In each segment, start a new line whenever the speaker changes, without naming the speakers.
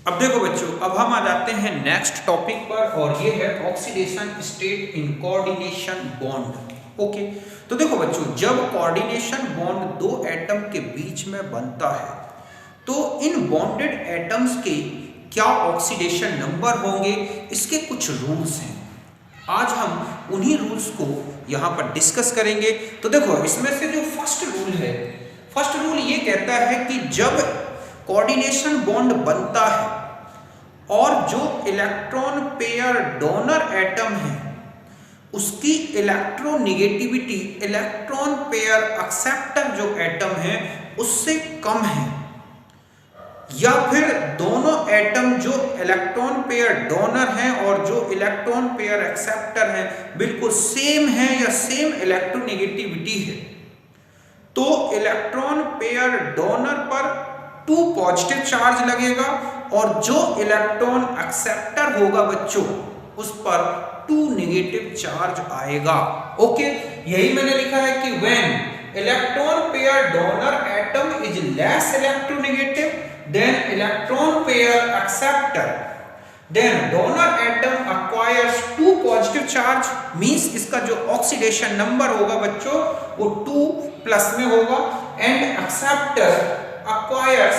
अब देखो बच्चों, अब हम आ जाते हैं नेक्स्ट टॉपिक पर और ये है oxidation state in coordination bond. Okay, तो देखो बच्चों, जब कोऑर्डिनेशन बॉन्ड दो एटम के बीच में बनता है तो इन बॉन्डेड एटम्स के क्या ऑक्सीडेशन नंबर होंगे, इसके कुछ रूल्स हैं। आज हम उन्हीं रूल्स को यहाँ पर डिस्कस करेंगे। तो देखो, इसमें से जो फर्स्ट रूल है, फर्स्ट रूल ये कहता है कि जब कोऑर्डिनेशन बॉन्ड बनता है और जो इलेक्ट्रॉन पेयर डोनर एटम है उसकी इलेक्ट्रोनेगेटिविटी इलेक्ट्रॉन पेयर एक्सेप्टर जो एटम है उससे कम है, या फिर दोनों एटम जो इलेक्ट्रॉन पेयर डोनर हैं और जो इलेक्ट्रॉन पेयर एक्सेप्टर हैं बिल्कुल सेम है या सेम इलेक्ट्रोनेगेटिविटी है, तो इलेक्ट्रॉन पेयर डोनर पर 2 पॉजिटिव चार्ज लगेगा और जो इलेक्ट्रॉन एक्सेप्टर होगा बच्चों उस पर 2 नेगेटिव चार्ज आएगा। ओके, यही मैंने लिखा है कि when electron pair donor atom is less electronegative than electron pair acceptor, then donor atom acquires 2 positive charge, means इसका जो ऑक्सीडेशन नंबर होगा बच्चों वो 2 प्लस में होगा, and acceptor acquires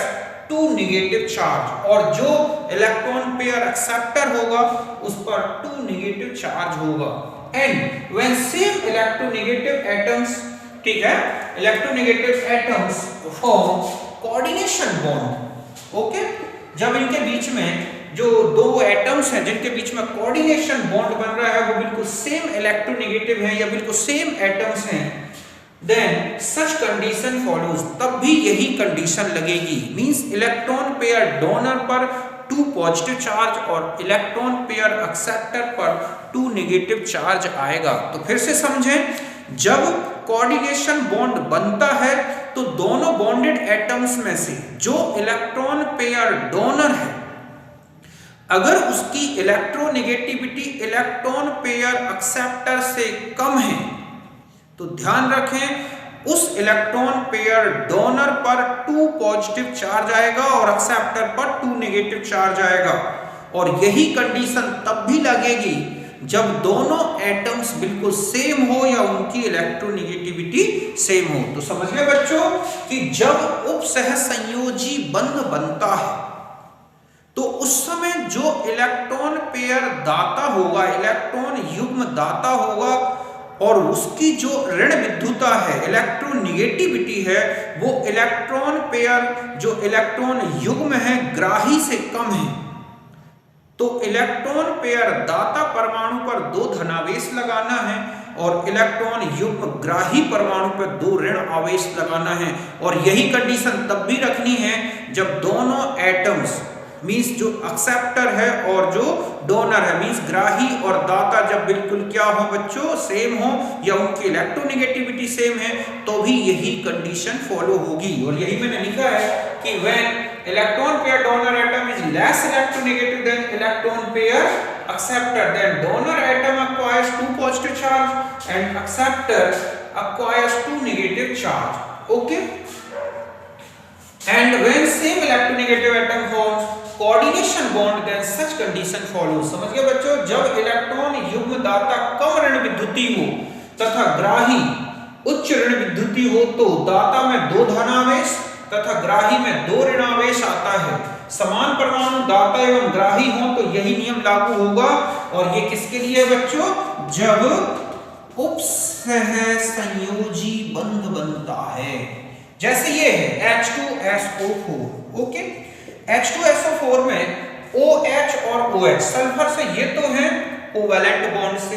2 negative charge, और जो इलेक्ट्रॉन पेयर एक्सेप्टर होगा उस पर 2 नेगेटिव चार्ज होगा। And when same electronegative atoms, ठीक है, electronegative atoms form coordination bond. Okay, जब इनके बीच में जो दो एटम्स हैं जिनके बीच में कोऑर्डिनेशन बॉन्ड बन रहा है वो बिल्कुल सेम इलेक्ट्रोनेगेटिव हैं या बिल्कुल सेम एटम्स हैं, देन सच कंडीशन फॉलोज, तब भी यही कंडीशन लगेगी, मींस इलेक्ट्रॉन पेयर डोनर पर 2 पॉजिटिव चार्ज और इलेक्ट्रॉन पेयर एक्सेप्टर पर 2 नेगेटिव चार्ज आएगा। तो फिर से समझें, जब कोऑर्डिनेशन बॉन्ड बनता है तो दोनों बॉन्डेड एटम्स में से जो इलेक्ट्रॉन पेयर डोनर है अगर उसकी इलेक्ट्रोनेगेटिविटी इलेक्ट्रॉन पेयर एक्सेप्टर से कम है तो ध्यान रखें उस इलेक्ट्रॉन पेयर डोनर पर 2 पॉजिटिव चार्ज आएगा और एक्सेप्टर पर 2 नेगेटिव चार्ज आएगा, और यही कंडीशन तब भी लगेगी जब दोनों एटम्स बिल्कुल सेम हो या उनकी इलेक्ट्रोनेगेटिविटी सेम हो। तो समझ गए बच्चों कि जब उपसहसंयोजी बंध बनता है तो उस समय जो इलेक्ट्रॉन पेयर दाता होगा, इलेक्ट्रॉन युग्म दाता होगा, और उसकी जो ऋण विद्युता है, इलेक्ट्रोनेगेटिविटी है, वो इलेक्ट्रॉन पेयर जो इलेक्ट्रॉन युग्म है ग्राही से कम है। तो इलेक्ट्रॉन पेयर दाता परमाणु पर 2 धनावेश लगाना है और इलेक्ट्रॉन युग्म ग्राही परमाणु पर 2 ऋण आवेश लगाना है, और यही कंडीशन तब भी रखनी है जब दोनों एटम्स मींस जो एक्सेप्टर है और जो डोनर है मींस ग्राही और दाता जब बिल्कुल क्या हो बच्चों, सेम हो या उनकी इलेक्ट्रोनेगेटिविटी सेम है, तो भी यही कंडीशन फॉलो होगी। और यही मैंने लिखा है कि when electron pair donor atom is less electronegative than electron pair acceptor, then donor atom acquires 2 positive charge and acceptor acquires 2 negative charge. Okay, and when same electronegative atom forms coordination bond then such condition follows। समझ गए बच्चों, जब electron युग्म दाता कम ऋण विद्युती हो तथा ग्राही उच्च ऋण विद्युती हो तो दाता में 2 धनावेश तथा ग्राही में 2 ऋणावेश आता है। समान परमाणु दाता एवं ग्राही हो तो यही नियम लागू होगा, और ये किसके लिए बच्चों, जब उपसहसंयोजी बंध बनता है। जैसे ये है H2SO4, ओके, H2SO4 में OH और OH सल्फर से ये तो है कोवैलेंट बॉन्ड से,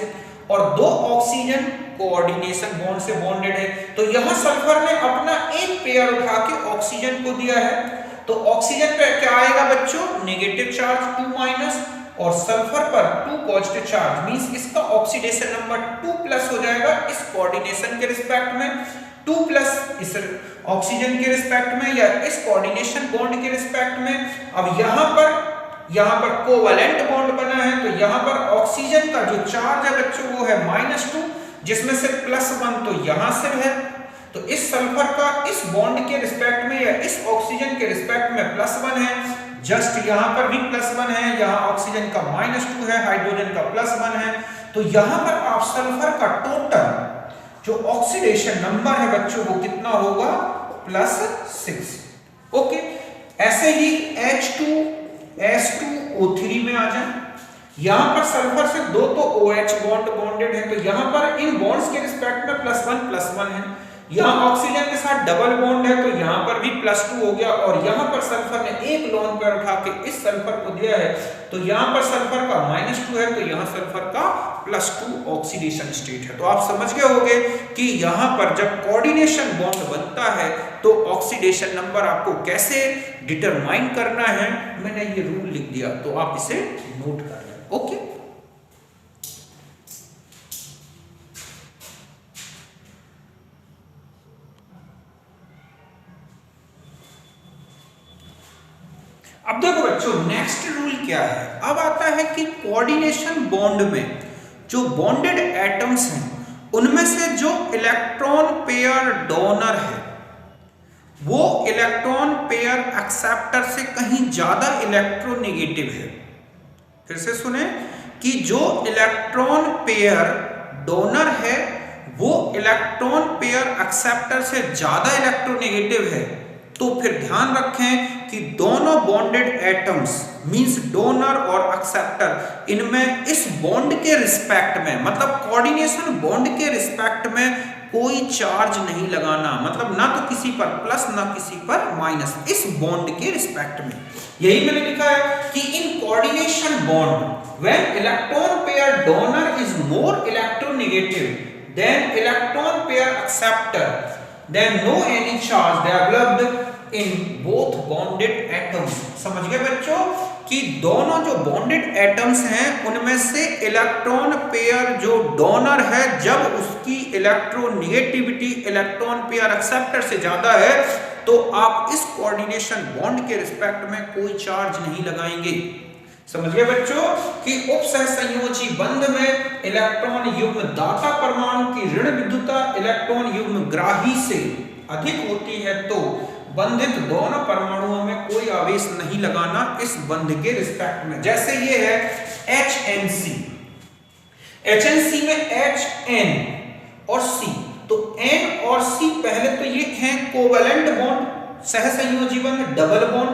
और 2 ऑक्सीजन कोऑर्डिनेशन बॉन्ड से बॉन्डेड है। तो यहां सल्फर ने अपना एक पेयर उठा के ऑक्सीजन को दिया है, तो ऑक्सीजन पे क्या आएगा बच्चों, नेगेटिव चार्ज 2 माइनस, और सल्फर पर 2 पॉजिटिव चार्ज, मींस इसका ऑक्सीडेशन नंबर 2 प्लस हो जाएगा इस कोऑर्डिनेशन के रिस्पेक्ट में, 2 प्लस इस ऑक्सीजन के रिस्पेक्ट में या इस कोऑर्डिनेशन बॉन्ड के रिस्पेक्ट में। अब यहाँ पर कोवैलेंट बॉन्ड बना है, तो यहाँ पर ऑक्सीजन का जो चार्ज है बच्चों वो है -2, जिसमें से +1 तो यहाँ से है, तो इस सल्फर का इस बॉन्ड के रिस्पेक्ट में या इस ऑक्सीजन के रिस्पेक्ट में +1 है, जस्ट यहाँ पर भी +1 है, यहाँ ऑक्सीजन का -2 है, हाइड्रोजन का +1 है, तो यहाँ पर आप सल्फर का टोटल जो ऑक्सीडेशन नंबर है बच्चों वो कितना होगा, +6। ओके, ऐसे ही H2S2O3 में आ जाए, यहां पर सल्फर से दो तो OH बॉन्ड बॉन्डेड है, तो यहां पर इन बॉन्ड्स के रिस्पेक्ट में +1 है, यहां ऑक्सीजन के साथ डबल बॉन्ड है तो यहां पर भी +2 हो गया, और यहां पर सल्फर ने एक लोन पेयर उठा के इस सल्फर को दिया है, तो यहां पर सल्फर का -2 है, तो यहां सल्फर का +2 ऑक्सीडेशन स्टेट है। तो आप समझ गए होंगे कि यहां पर जब कोऑर्डिनेशन बॉन्ड बनता है तो ऑक्सीडेशन नंबर आपको कैसे डिटरमाइन करना है, मैंने ये रूल लिख दिया, तो आप इसे नोट कर लें। ओके, अब देखो बच्चों नेक्स्ट रूल क्या है। अब आता है कि कोऑर्डिनेशन बॉन्ड में जो बॉन्डेड एटम्स हैं उनमें से जो इलेक्ट्रॉन पेयर डोनर है वो इलेक्ट्रॉन पेयर एक्सेप्टर से कहीं ज्यादा इलेक्ट्रोनेगेटिव है। फिर से सुने कि जो इलेक्ट्रॉन पेयर डोनर है वो इलेक्ट्रॉन पेयर एक्सेप्टर से ज्यादा इलेक्ट्रोनेगेटिव है, तो फिर ध्यान रखें कि दोनों बॉन्डेड एटम्स मींस डोनर और एक्सेप्टर, इनमें इस बॉन्ड के रिस्पेक्ट में, मतलब कोऑर्डिनेशन बॉन्ड के रिस्पेक्ट में कोई चार्ज नहीं लगाना, मतलब ना तो किसी पर प्लस ना किसी पर माइनस, इस बॉन्ड के रिस्पेक्ट में। यही मैंने लिखा है कि in coordination bond when electron pair donor is more electronegative than electron pair acceptor, then no any charge developed in both bonded atoms। समझ गए बच्चों कि दोनों जो बॉन्डेड एटम्स हैं उनमें से इलेक्ट्रॉन पेयर जो डोनर है जब उसकी इलेक्ट्रोनेगेटिविटी इलेक्ट्रॉन पेयर एक्सेप्टर से ज्यादा है तो आप इस कोऑर्डिनेशन बॉन्ड के रिस्पेक्ट में कोई चार्ज नहीं लगाएंगे। समझ गए बच्चों कि उपसहसंयोजी बंध में इलेक्ट्रॉन युग्म दाता परमाणु की ऋण विद्युता इलेक्ट्रॉन युग्म ग्राही से अधिक होती है तो बंधित दोनों परमाणुओं में कोई आवेश नहीं लगाना इस बंध के रिस्पेक्ट में। जैसे ये है HNC, HNC में HN और C, तो N और C पहले तो ये हैं कोवैलेंट बॉन्ड सहसंयोजी बंध डबल बॉन्ड,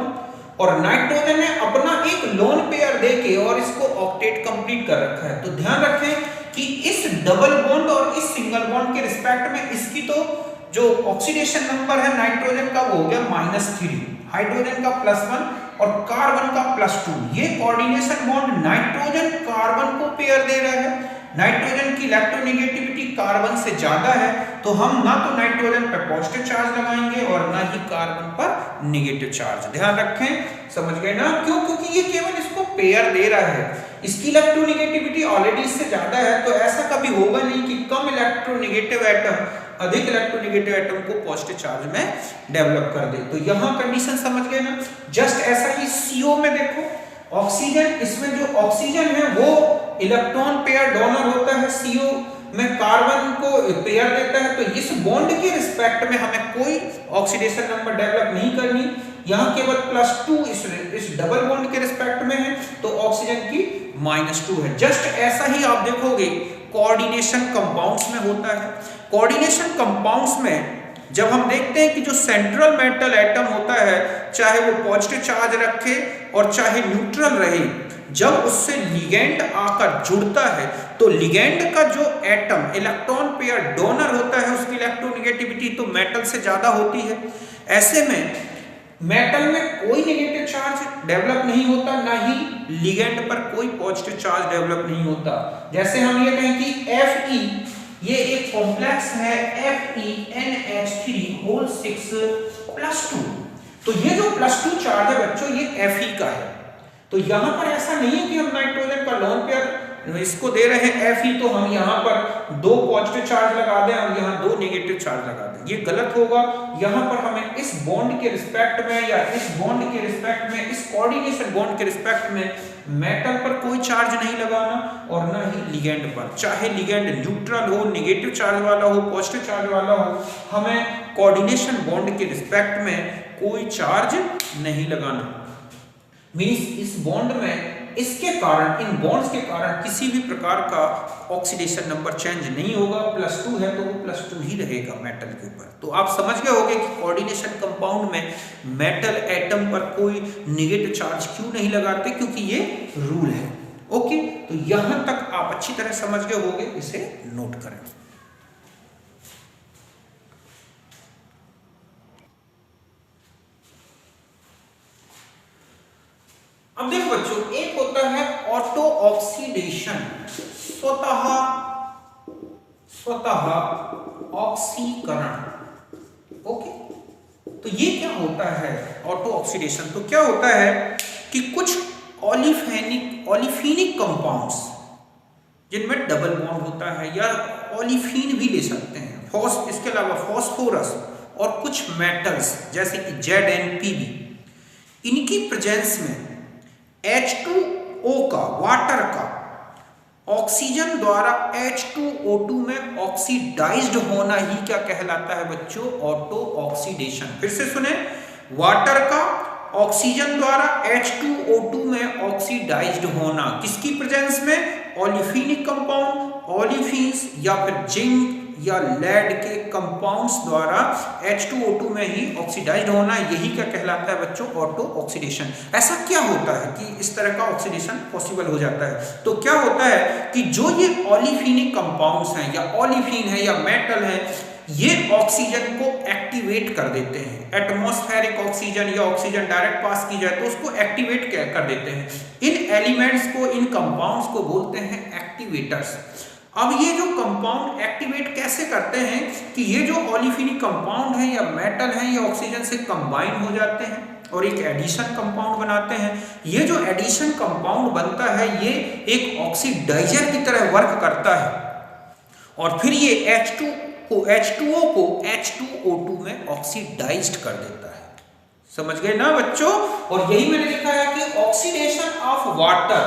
और नाइट्रोजन ने अपना एक लोन पेयर देके और इसको ऑक्टेट कंप्लीट कर रखा है। तो ध्यान रखें कि इस डबल बॉन्ड और इस सिंगल बॉन्ड के रिस्पेक्ट में इसकी तो जो ऑक्सीडेशन नंबर है नाइट्रोजन का वो हो गया -3, हाइड्रोजन का +1 और कार्बन का +2। ये कोऑर्डिनेशन बॉन्ड नाइट्रोजन कार्बन को पेयर दे रहा है, नाइट्रोजन की इलेक्ट्रोनेगेटिविटी कार्बन से ज्यादा है तो हम ना तो नाइट्रोजन पर पॉजिटिव चार्ज लगाएंगे और ना ही कार्बन पर नेगेटिव चार्ज। ध्यान रखें, समझ गए ना, क्यों? क्योंकि ये केवल इसको पेयर दे रहा है, इसकी इलेक्ट्रोनेगेटिविटी ऑलरेडी इससे ज्यादा है, तो ऐसा कभी होगा नहीं कि कम इलेक्ट्रोनेगेटिव एटम अधिक इलेक्ट्रोनेगेटिव एटम को पॉजिटिव चार्ज में डेवलप कर दे। तो यहां कंडीशन समझ गए ना। जस्ट ऐसा ही CO में देखो, ऑक्सीजन, इसमें जो ऑक्सीजन है वो इलेक्ट्रॉन पेयर डोनर होता है, CO में कार्बन को पेयर देता है, तो इस बॉन्ड के रिस्पेक्ट में हमें कोई ऑक्सीडेशन नंबर डेवलप नहीं करनी, यहाँ केवल +2 इस डबल बॉन्ड के रिस्पेक्ट में है तो ऑक्सीजन की -2 है। जस्ट ऐसा ही आप देखोगे कोऑर्डिनेशन कंपाउंड्स में होता है। कोऑर्डिनेशन कंपाउंड्स में जब हम देखते हैं कि जो सेंट्रल मेटल एटम होता है चाहे वो पॉजिटिव चार्ज रखे और चाहे न्यूट्रल रहे, जब उससे लिगेंड आकर जुड़ता है तो लिगेंड का जो एटम इलेक्ट्रॉन पेयर डोनर होता है उसकी इलेक्ट्रोनेगेटिविटी तो मेटल से ज्यादा होती है। ऐसे में मेटल में कोई नेगेटिव चार्ज डेवलप नहीं होता, ना ही लिगेंड पर कोई पॉजिटिव चार्ज डेवलप नहीं होता। जैसे हम ये कहें कि Fe ये एक कॉम्प्लेक्स है FeNH3 6+2, तो ये जो +2 चार्ज है बच्चों ये Fe का है। तो यहां पर ऐसा नहीं है कि हम नाइट्रोजन का लोन पेयर इसको दे रहे हैं Fe तो हम यहां पर 2 पॉजिटिव चार्ज लगा दें और यहां 2 नेगेटिव चार्ज लगा दें, ये गलत होगा। यहां पर हमें इस बॉन्ड के रिस्पेक्ट में या इस बॉन्ड के रिस्पेक्ट में, इस कोऑर्डिनेशन बॉन्ड के रिस्पेक्ट में मेटल पर कोई चार्ज नहीं लगाना और ना ही लिगेंड पर, चाहे लिगेंड न्यूट्रल हो, नेगेटिव चार्ज वाला हो, पॉजिटिव चार्ज वाला हो, हमें कोऑर्डिनेशन बॉन्ड के रिस्पेक्ट में कोई चार्ज नहीं लगाना। मीन्स इस बॉन्ड में इसके कारण, इन बॉन्ड्स के कारण किसी भी प्रकार का ऑक्सीडेशन नंबर चेंज नहीं होगा। +2 है तो वो +2 ही रहेगा मेटल के ऊपर। तो आप समझ गए होंगे कि कोऑर्डिनेशन कंपाउंड में मेटल एटम पर कोई नेगेटिव चार्ज क्यों नहीं लगाते, क्योंकि ये रूल है। ओके, तो यहां तक आप अच्छी तरह समझ गए होंगे, इसे नोट करें। अब देखो बच्चों, एक होता है ऑटो ऑक्सीडेशन, स्वतः ऑक्सीकरण। ओके, तो ये क्या होता है ऑटो ऑक्सीडेशन? तो क्या होता है कि कुछ ओलिफिनिक कंपाउंड्स जिनमें डबल बॉन्ड होता है, या ओलिफिन भी ले सकते हैं, इसके अलावा फॉस्फोरस और कुछ मेटल्स जैसे कि ZnPb, इनकी प्रेजेंस में H2O का, वाटर का, ऑक्सीजन द्वारा H2O2 में ऑक्सीडाइज्ड होना ही क्या कहलाता है बच्चों? Auto oxidation. फिर से सुने, वाटर का ऑक्सीजन द्वारा H2O2 में ऑक्सीडाइज्ड होना, किसकी प्रेजेंस में? ओलिफिनिक कंपाउंड, ओलिफिन्स या फिर जिंक या लेड के कंपाउंड्स द्वारा H2O2 में ही ऑक्सीडाइज्ड होना, यही क्या कहलाता है बच्चों? Auto oxidation. ऐसा क्या होता है कि इस तरह का ऑक्सीडेशन पॉसिबल हो जाता है? तो क्या होता है कि जो ये ओलिफिनिक कंपाउंड्स हैं, या ओलिफिन है या मेटल है, ये ऑक्सीजन को एक्टिवेट कर देते हैं। एटमॉस्फेरिक ऑक्सीजन या ऑक्सीजन डायरेक्ट पास की जाए तो उसको एक्टिवेट कर देते हैं। इन एलिमेंट्स को, इन कंपाउंड्स को बोलते हैं एक्टिवेटर्स। अब ये जो कंपाउंड एक्टिवेट कैसे करते हैं कि ये जो ओलिफिनिक कंपाउंड है या मेटल है, ये ऑक्सीजन से कंबाइन हो जाते हैं और एक एडिशन कंपाउंड बनाते हैं। ये जो एडिशन कंपाउंड बनता है, ये एक ऑक्सीडाइजर की तरह वर्क करता है और फिर ये H2O को H2O2 में ऑक्सीडाइज्ड कर देता है। समझ गए ना बच्चों? और यही मैंने लिखा है कि oxidation of water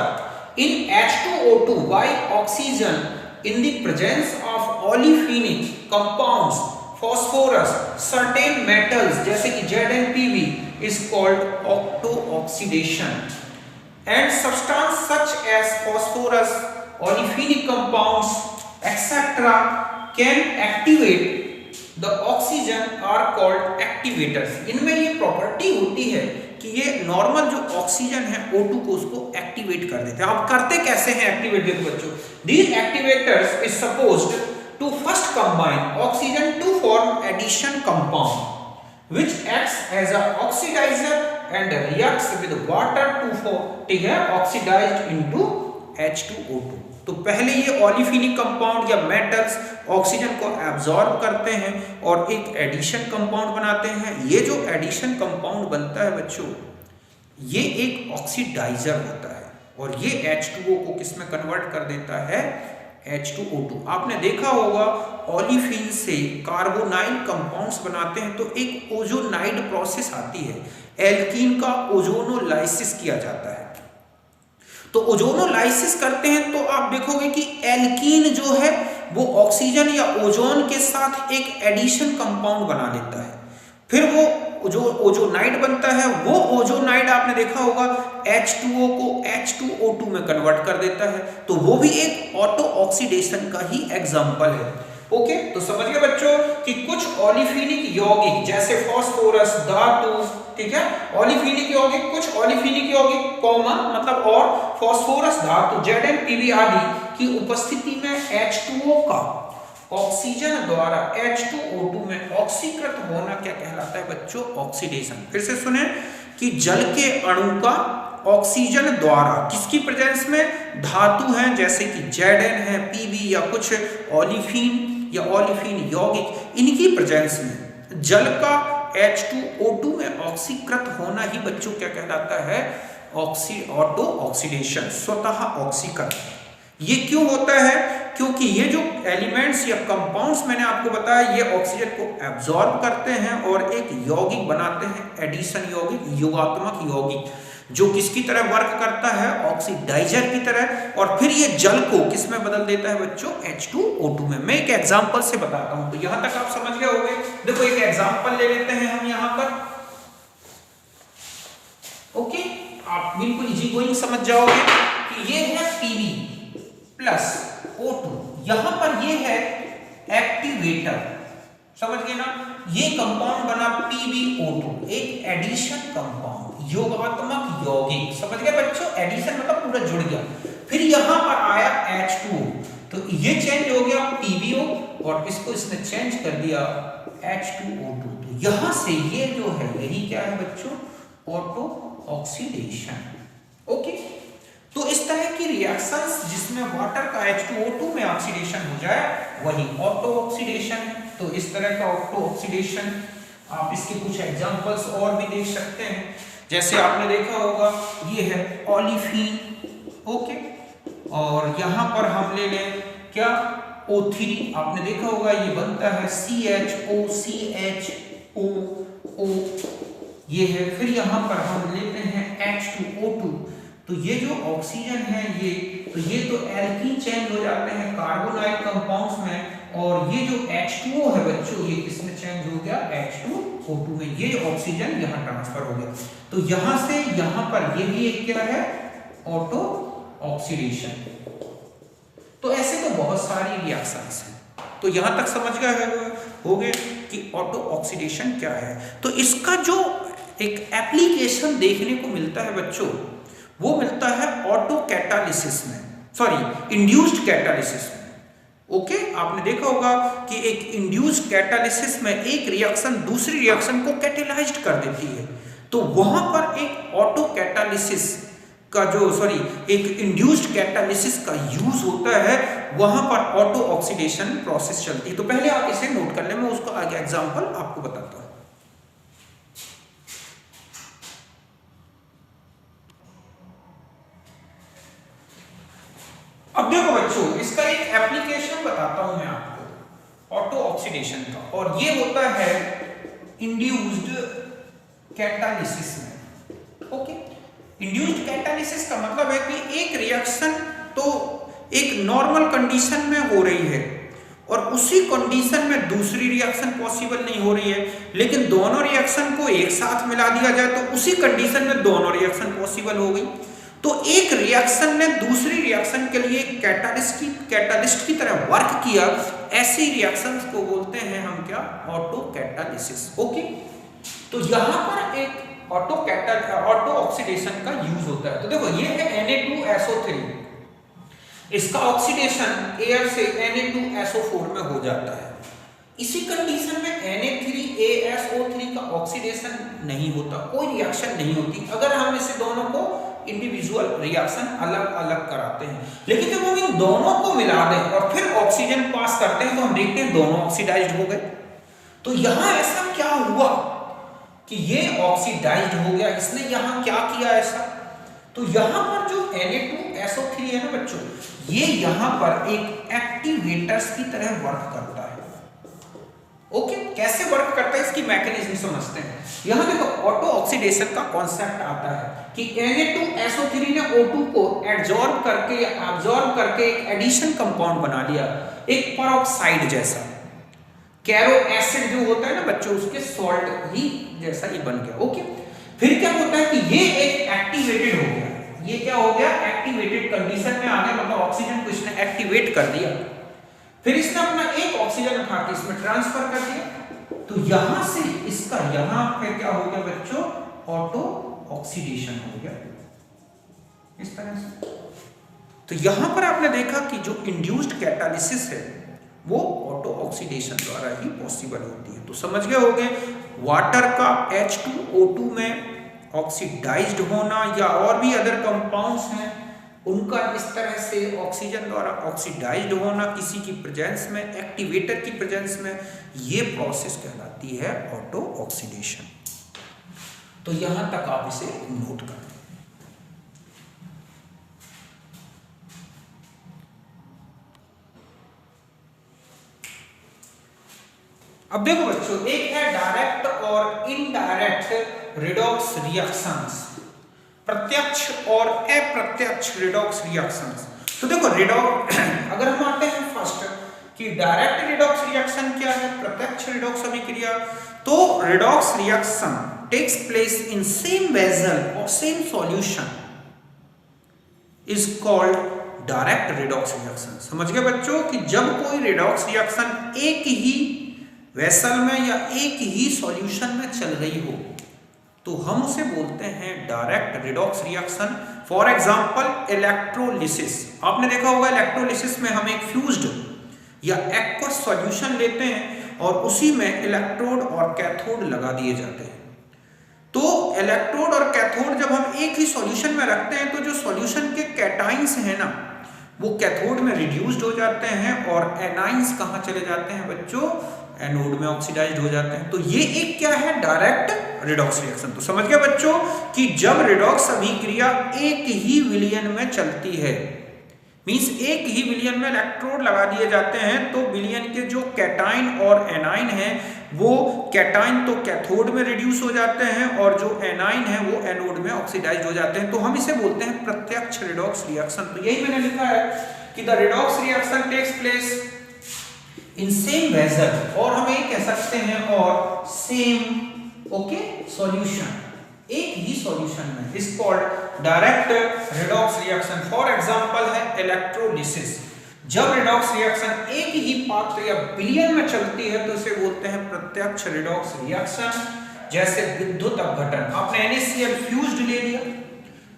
in H2O2 by oxygen in the presence of olefinic compounds, phosphorus, certain metals जैसे कि ZnPb is called octo-oxidation, and substance such as phosphorus, olefinic compounds, etc. can activate the oxygen are called activators. इनमें ये property होती है कि ये normal जो oxygen है O2 को, उसको एक्टिवेट कर देते हैं। अब करते कैसे हैं एक्टिवेट? देखो बच्चों, these activators is supposed to first combine oxygen to form addition compound which acts as a oxidizer and reacts with water to form, ठीक है, oxidized into H2O2। तो पहले ये ओलिफिनिक कंपाउंड या मेटल्स ऑक्सीजन को एब्जॉर्ब करते हैं और एक एडिशन कंपाउंड बनाते हैं। ये जो एडिशन कंपाउंड बनता है बच्चों, ये एक ऑक्सीडाइजर होता है और ये H2O को किस में कन्वर्ट कर देता है? H2O2। आपने देखा होगा ओलिफिन से कार्बोनाइल कंपाउंड्स बनाते हैं तो एक ओजोनाइड प्रोसेस आती है, एल्कीन का ओजोनोलाइसिस किया जाता है। तो ओजोनोलाइसिस करते हैं तो आप देखोगे कि एल्कीन जो है वो ऑक्सीजन या ओजोन के साथ एक एडिशन कंपाउंड बना लेता है। फिर वो जो ओजोनाइड बनता है, वो ओजोनाइड आपने देखा होगा H2O को H2O2 में कन्वर्ट कर देता है। तो वो भी एक ऑटो ऑक्सीडेशन का ही एग्जांपल है। ओके, तो समझ गए बच्चों कि कुछ ओलिफिनिक यौगिक जैसे फास्फोरस, धातु, ठीक है, ओलिफिनिक यौगिक, कुछ ओलिफिनिक यौगिक कॉमा मतलब और फास्फोरस, धातु, ZnPb आदि की उपस्थिति में H2O का ऑक्सीजन द्वारा H2O2 में ऑक्सीकृत होना क्या कहलाता है बच्चों? ऑक्सीडेशन। फिर से सुने कि जल के अणु का ऑक्सीजन द्वारा किसकी प्रेजेंस में? धातु हैं जैसे कि Zn है, Pb या कुछ ओलिफिन या ओलिफिन यौगिक, इनकी प्रेजेंस में जल का H2O2 में ऑक्सीकृत होना ही बच्चों क्या कहलाता है? ऑटो ऑक्सीडेशन, स्वतः ऑक्सीकरण। ये क्यों होता है? क्योंकि ये जो एलिमेंट्स या कंपाउंड्स मैंने आपको बताया, ये ऑक्सीजन को एब्जॉर्ब करते हैं और एक यौगिक बनाते हैं, एडिशन यौगिक, योगात्मक यौगिक, जो किसकी तरह वर्क करता है? ऑक्सीडाइजर की तरह। और फिर ये जल को किस में बदल देता है बच्चों? H2O2 में। मैं एक एग्जांपल से बताता हूं, तो यहां तक आप समझ गए होंगे। देखो एक एग्जांपल ले लेते हैं हम यहां पर। ओके, आप बिल्कुल इजी गोइंग समझ जाओगे कि ये है Pb प्लस O2, यहां पर ये है एक्टिवेटर, समझ गए ना। ये कंपाउंड बना PbO2, एक एडिशन कंपाउंड, योगात्मक यौगिक, समझ गए बच्चों। एडिशन मतलब पूरा जुड़ गया। फिर यहां पर आया H2O, तो ये चेंज हो गया PbO और इसको इसने चेंज कर दिया H2O2। तो यहां से ये जो है यही क्या है बच्चों, ऑटो ऑक्सीडेशन। ओके, तो इस तरह की रिएक्शंस जिसमें वाटर का H2O2 में ऑक्सीडेशन हो जाए वही ऑटो ऑक्सीडेशन है। तो इस तरह का ऑटो ऑक्सीडेशन आप इसके कुछ एग्जांपल्स और भी देख सकते हैं। जैसे आपने देखा होगा ये है ओलिफिन, ओके, और यहां पर हम ले लें क्या, O3, आपने देखा होगा ये बनता है CHO, ये है। फिर यहां पर हम लेते हैं H2O2, तो ये जो ऑक्सीजन है ये तो एल्कीन चेंज हो जाते हैं कार्बोनाइल कंपाउंड्स में, और ये जो H2O है बच्चों ये किसमें चेंज हो गया, H2O2 में। ये ऑक्सीजन यहाँ ट्रांसफर हो गया, तो यहां से यहां पर ये भी एक क्या है, ऑटो ऑक्सीडेशन। तो ऐसे तो बहुत सारी रिएक्शंस हैं। तो यहां तक समझ गए होंगे कि ऑटो ऑक्सीडेशन क्या है। तो इसका जो एक एप्लीकेशन देखने को मिलता है बच्चों, वो मिलता है ऑटो कैटालिसिस में, सॉरी इंड्यूस्ड कैटालिसिस में। ओके, आपने देखा होगा कि एक इंड्यूस्ड कैटालिसिस में एक रिएक्शन दूसरी रिएक्शन को कैटेलाइज्ड कर देती है, तो वहां पर एक ऑटो कैटालिसिस का एक इंड्यूस्ड कैटालिसिस का यूज होता है, वहां पर ऑटो ऑक्सीडेशन प्रोसेस चलती है। तो पहले आप इसे नोट कर लें, मैं उसका आगे एग्जांपल आपको बताता हूं। अब देखो बच्चों, इसका एक एप्लीकेशन बताता हूं मैं आपको ऑटो ऑक्सीडेशन का, और ये होता है इंड्यूस्ड कैटालिसिस में। ओके, इंड्यूस्ड कैटालिसिस का मतलब है कि एक रिएक्शन तो एक नॉर्मल कंडीशन में हो रही है और उसी कंडीशन में दूसरी रिएक्शन पॉसिबल नहीं हो रही है, लेकिन दोनों रिएक्शन को एक साथ मिला दिया जाए तो उसी कंडीशन में दोनों रिएक्शन पॉसिबल हो गई। तो एक रिएक्शन ने दूसरी रिएक्शन के लिए कैटालिस्ट की तरह वर्क किया, ऐसी रिएक्शंस को बोलते हैं हम क्या, ऑटो कैटालिसिस। ओके, तो यहां पर एक ऑटो ऑक्सीडेशन का यूज होता है। तो देखो ये है Na2SO3, इसका ऑक्सीडेशन एयर से Na2SO4 में हो जाता है। इसी कंडीशन में Na3ASO3 का ऑक्सीडेशन नहीं होता, कोई रिएक्शन नहीं होती अगर हम इसे दोनों को इंडिविजुअल रिएक्शन अलग अलग कराते हैं। लेकिन जब हम इन दोनों को मिला दें और फिर ऑक्सीजन पास करते हैं तो हम देखते हैं दोनों ऑक्सीडाइज्ड हो गए। तो यहां ऐसा क्या हुआ कि ये ऑक्सीडाइज्ड हो गया, इसने यहां क्या किया ऐसा, तो यहां पर जो Na2SO3 है ना बच्चों, ये यहां पर एक एक्टिवेटर्स की तरह वर्क करता है। ओके, कैसे वर्क करता है इसकी मैकेनिज्म समझते हैं। यहां देखो ऑटो ऑक्सीडेशन का कॉन्सेप्ट आता है कि Na2SO3 ने O2 को एब्जॉर्ब करके एक एडिशन कंपाउंड बना लिया, एक पेरोक्साइड जैसा, कैरो एसिड जो होता है ना बच्चों, उसके सॉल्ट ही जैसा ये बन गया। ओके, फिर क्या होता है कि ये एक एक्टिवेटेड हो गया, ये क्या हो गया, एक्टिवेटेड कंडीशन में आ गया, मतलब ऑक्सीजन को इसने एक्टिवेट कर दिया। फिर इसने अपना एक ऑक्सीजन उठा के इसमें ट्रांसफर कर दिया, तो यहां से इसका यहां पे क्या हो गया बच्चों, ऑटो ऑक्सीडेशन हो गया इस तरह से। तो यहां पर आपने देखा कि जो इंड्यूस्ड कैटालिसिस है वो ऑटो ऑक्सीडेशन द्वारा ही पॉसिबल होती है। तो समझ गए होंगे, वाटर का H2O2 में ऑक्सीडाइज्ड होना या और भी अदर कंपाउंड्स हैं उनका इस तरह से ऑक्सीजन द्वारा ऑक्सीडाइज्ड होना किसी की प्रेजेंस में, एक्टिवेटर की प्रेजेंस में, ये प्रोसेस कहलाती है ऑटो ऑक्सीडेशन। तो यहां तक आप इसे नोट कर लें। अब देखो बच्चों, एक है डायरेक्ट और इनडायरेक्ट रिडॉक्स रिएक्शंस, प्रत्यक्ष और अप्रत्यक्ष रिडॉक्स रिएक्शंस। तो देखो अगर हम आते हैं फर्स्ट कि डायरेक्ट रिडॉक्स रिएक्शन क्या है, प्रत्यक्ष रिडॉक्स अभिक्रिया। तो redox reaction takes place in same vessel or same solution is called direct redox reaction. समझ गए बच्चों कि जब कोई रिडॉक्स रिएक्शन एक ही वेसल में या एक ही सॉल्यूशन में चल रही हो तो हम उसे बोलते हैं direct redox reaction. For example electrolysis, आपने देखा होगा इलेक्ट्रोलिसिस में हम एक फ्यूज्ड या एक्वस सॉल्यूशन लेते हैं और उसी में इलेक्ट्रोड और कैथोड लगा दिए जाते हैं। तो इलेक्ट्रोड और कैथोड जब हम एक ही सॉल्यूशन में रखते हैं तो जो सॉल्यूशन के कैटाइंस हैं ना वो कैथोड में रिड्यूस्ड हो जाते हैं और एनाइंस कहाँ चले जाते हैं बच्चों, एनोड में ऑक्सीडाइज्ड हो जाते हैं। तो ये एक क्या है, डायरेक्ट रिडॉक्स रिएक्शन। तो समझ गए बच्चों कि जब रिडॉक्स अभिक्रिया एक ही विलयन में चलती है, मींस एक ही विलयन में इलेक्ट्रोड लगा दिए जाते हैं तो विलयन के जो कैटाइन और एनाइन हैं वो कैटाइन तो कैथोड में रिड्यूस हो जाते हैं और जो एनाइन है वो एनोड में ऑक्सीडाइज्ड हो जाते हैं। तो हम इसे बोलते हैं प्रत्यक्ष रिडॉक्स रिएक्शन। तो यही मैंने लिखा है कि the redox reaction takes place in same vessel, और हम ये कह सकते हैं और सेम ओके सॉल्यूशन, एक ही सॉल्यूशन में, is called direct redox reaction. For example है इलेक्ट्रोलिसिस। जब रिडॉक्स रिएक्शन एक ही पात्र या विलयन में चलती है तो इसे बोलते हैं प्रत्यक्ष रिडॉक्स रिएक्शन। जैसे विद्युत अपघटन, आपने NaCl फ्यूज्ड ले लिया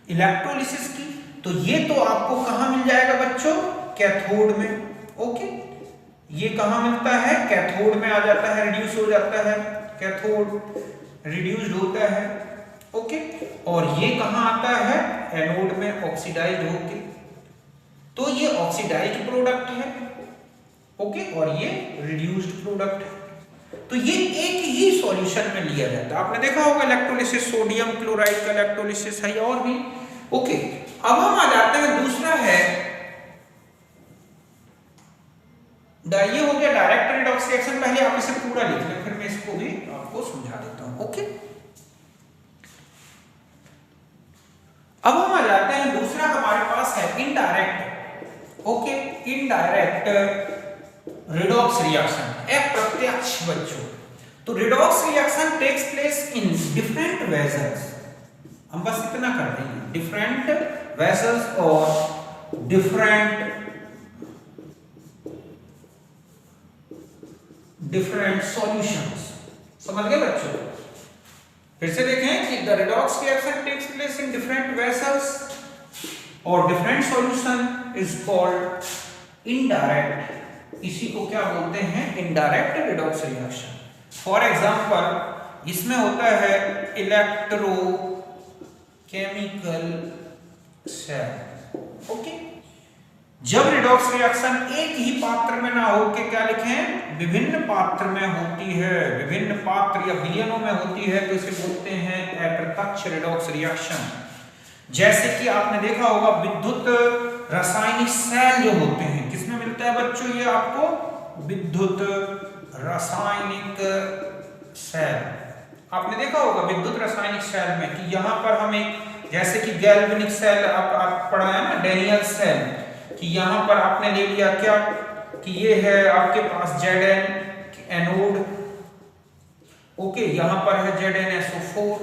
इलेक्ट्रोलिसिस की, तो ये तो आपको कहां मिल जाएगा बच्चों, कैथोड में। ओके, ये कहां मिलता है, कैथोड में आ जाता है, रिड्यूस हो जाता है, कैथोड रिड्यूस्ड होता है। ओके, और ये कहां आता है, एनोड में ऑक्सीडाइज्ड होके, तो ये ऑक्सीडाइज्ड प्रोडक्ट है। ओके, और ये रिड्यूस्ड प्रोडक्ट है। तो ये एक ही सॉल्यूशन में लिया जाता है। आपने देखा होगा इलेक्ट्रोलिसिस, सोडियम क्लोराइड का इलेक्ट्रोलिसिस है और भी। ओके, अब हम आ जाते हैं, दूसरा है ये हो गया डायरेक्ट रिडॉक्स रिएक्शन। पहले आप इसे पूरा लिख लें, फिर मैं इसको भी आपको समझा देता हूं। ओके, अब हम आ जाते हैं, दूसरा हमारे पास है indirect. Okay, indirect redox reaction, एक प्रत्यक्ष बच्चों। तो redox reaction takes place in different vessels, हम बस इतना कर रहे हैं, डिफरेंट वेसल्स और डिफरेंट सॉल्यूशंस। समझ गए बच्चों? फिर से देखें कि the redox reaction takes place in different vessels और different solution is called indirect. इसी को क्या बोलते हैं, indirect redox reaction. For example इसमें होता है इलेक्ट्रोकेमिकल सेल। ओके, जब रिडॉक्स रिएक्शन एक ही पात्र में ना हो के क्या लिखें, विभिन्न पात्र में होती है, विभिन्न पात्र या विलयनों में होती है, तो इसे बोलते हैं अप्रत्यक्ष रिडॉक्स रिएक्शन। जैसे कि आपने देखा होगा विद्युत रासायनिक सेल जो होते हैं, किसमें मिलता है बच्चों, ये आपको विद्युत रासायनिक सेल। आपने देखा होगा विद्युत रासायनिक सेल में कि यहाँ पर हम एक, जैसे कि गैल्वेनिक सेल आप पढ़ा है ना, डैनियल सेल, कि यहाँ पर आपने ले लिया क्या कि ये है आपके पास Zn एनोड। ओके, यहाँ पर है ZnSO4,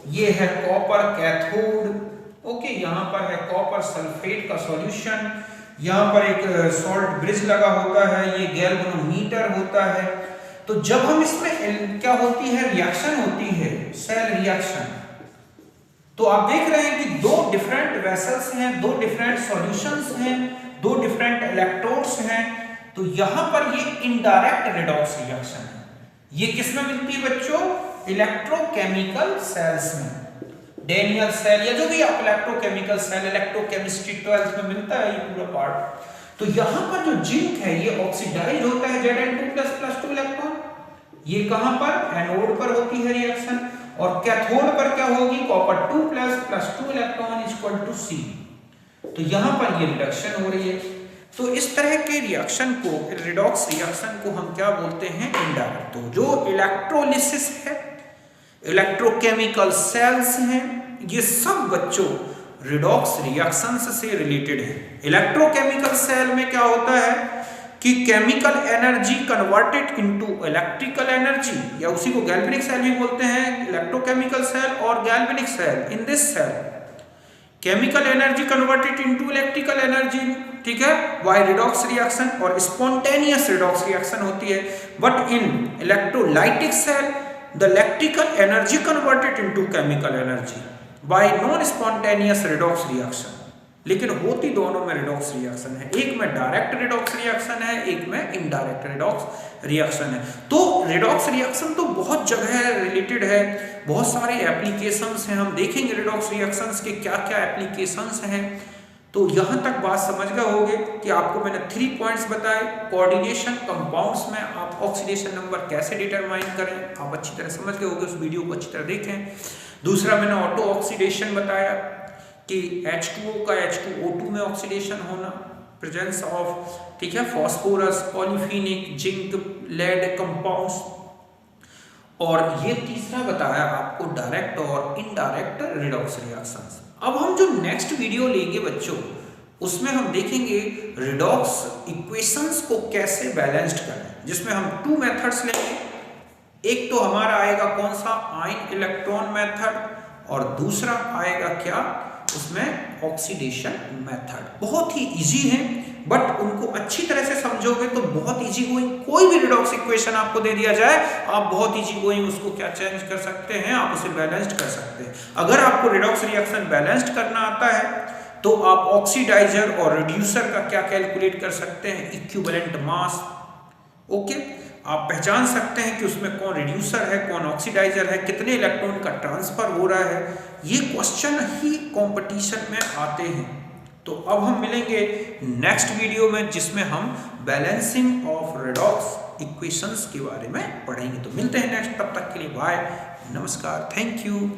ये है कॉपर कैथोड। ओके, यहाँ पर है कॉपर सल्फेट का सॉल्यूशन, यहाँ पर एक सॉल्ट ब्रिज लगा होता है, ये गैल्वेनोमीटर होता है। तो जब हम इसमें क्या होती है, रिएक्शन होती है, सेल रिएक्शन, तो आप देख रहे हैं कि दो डिफरेंट वेसल्स हैं, दो डिफरेंट सॉल्यूशंस हैं, दो डिफरेंट इलेक्ट्रोड्स हैं। तो यहां पर ये इनडायरेक्ट रिडॉक्स रिएक्शन है। ये किस में मिलती है बच्चों, इलेक्ट्रोकेमिकल सेल्स में, डैनियल सेल या जो भी आप इलेक्ट्रोकेमिकल सेल, इलेक्ट्रोकेमिस्ट्री 12th में मिलता है ये पूरा पार्ट। तो यहां पर जो जिंक है ये ऑक्सीडाइज होता है, Zn2++2 इलेक्ट्रॉन, ये कहां पर, एनोड पर होती है रिएक्शन, और कैथोड पर क्या होगी, copper 2++2 electron is equal to C। तो यहां पर ये रिडक्शन हो रही है। तो इस तरह के रिएक्शन को, रिडॉक्स रिएक्शन को हम क्या बोलते हैं, इनडायरेक्ट। तो जो इलेक्ट्रोलिसिस है, इलेक्ट्रोकेमिकल सेल्स हैं, ये सब बच्चों रिडॉक्स रिएक्शंस से रिलेटेड है। इलेक्ट्रोकेमिकल सेल में क्या होता है कि chemical energy converted into electrical energy, या उसी को गैल्वेनिक सेल भी बोलते हैं, इलेक्ट्रोकेमिकल सेल और galvanic cell. In this cell chemical energy converted into electrical energy, ठीक है, बाय रिडॉक्स रिएक्शन, और स्पॉन्टेनियस रिडॉक्स रिएक्शन होती है। But in electrolytic cell the electrical energy converted into chemical energy by non spontaneous redox reaction. लेकिन होती दोनों में redox reaction है, एक में डायरेक्ट रिडॉक्स रिएक्शन है, एक में इनडायरेक्ट रिडॉक्स रिएक्शन है। तो रिडॉक्स रिएक्शन तो बहुत जगह रिलेटेड है, बहुत सारे एप्लीकेशंस हैं, हम देखेंगे रिडॉक्स रिएक्शंस के क्या क्या एप्लीकेशंस हैं। तो यहाँ तक बात समझ गए होंगे कि आपको मैंने 3 पॉइंट्स बताए। कोऑर्डिनेशन कंपाउंड्स में आप ऑक्सीडेशन नंबर कैसे डिटरमाइन करें, आप अच्छी तरह समझ गए होंगे, उस वीडियो को अच्छी तरह देखें। दूसरा मैंने ऑटो ऑक्सीडेशन बताया कि H2O का H2O2 में ऑक्सीडेशन होना, प्रेजेंस ऑफ, ठीक है, फास्फोरस, पॉलीफिनिक, जिंक, लेड कंपाउंड्स। और ये तीसरा बताया आपको डायरेक्ट और इनडायरेक्ट रिडॉक्स रिएक्शंस। अब हम जो नेक्स्ट वीडियो लेंगे बच्चों, उसमें हम देखेंगे रिडॉक्स इक्वेशंस को कैसे बैलेंस्ड करें, जिसमें हम 2 मेथड्स लेंगे। एक तो हमारा आएगा कौन सा, आयन इलेक्ट्रॉन मेथड, और दूसरा आएगा क्या, उसमें ऑक्सीडेशन मेथड। बहुत ही इजी है, बट उनको अच्छी तरह से समझोगे तो बहुत इजी गोइंग, कोई भी रिडॉक्स इक्वेशन आपको दे दिया जाए, आप बहुत इजी गोइंग उसको क्या चेंज कर सकते हैं, आप उसे बैलेंस्ड कर सकते हैं। अगर आपको रिडॉक्स रिएक्शन बैलेंस्ड करना आता है तो आप ऑक्सीडाइजर और रिड्यूसर का क्या कैलकुलेट कर सकते हैं, इक्विवेलेंट मास। ओके, आप पहचान सकते हैं कि उसमें कौन रिड्यूसर है, कौन ऑक्सीडाइजर है, कितने इलेक्ट्रॉन का ट्रांसफर हो रहा है। ये क्वेश्चन ही कंपटीशन में आते हैं। तो अब हम मिलेंगे नेक्स्ट वीडियो में, जिसमें हम बैलेंसिंग ऑफ रिडॉक्स इक्वेशंस के बारे में पढ़ेंगे। तो मिलते हैं नेक्स्ट, तब तक के लिए बाय, नमस्कार, थैंक यू।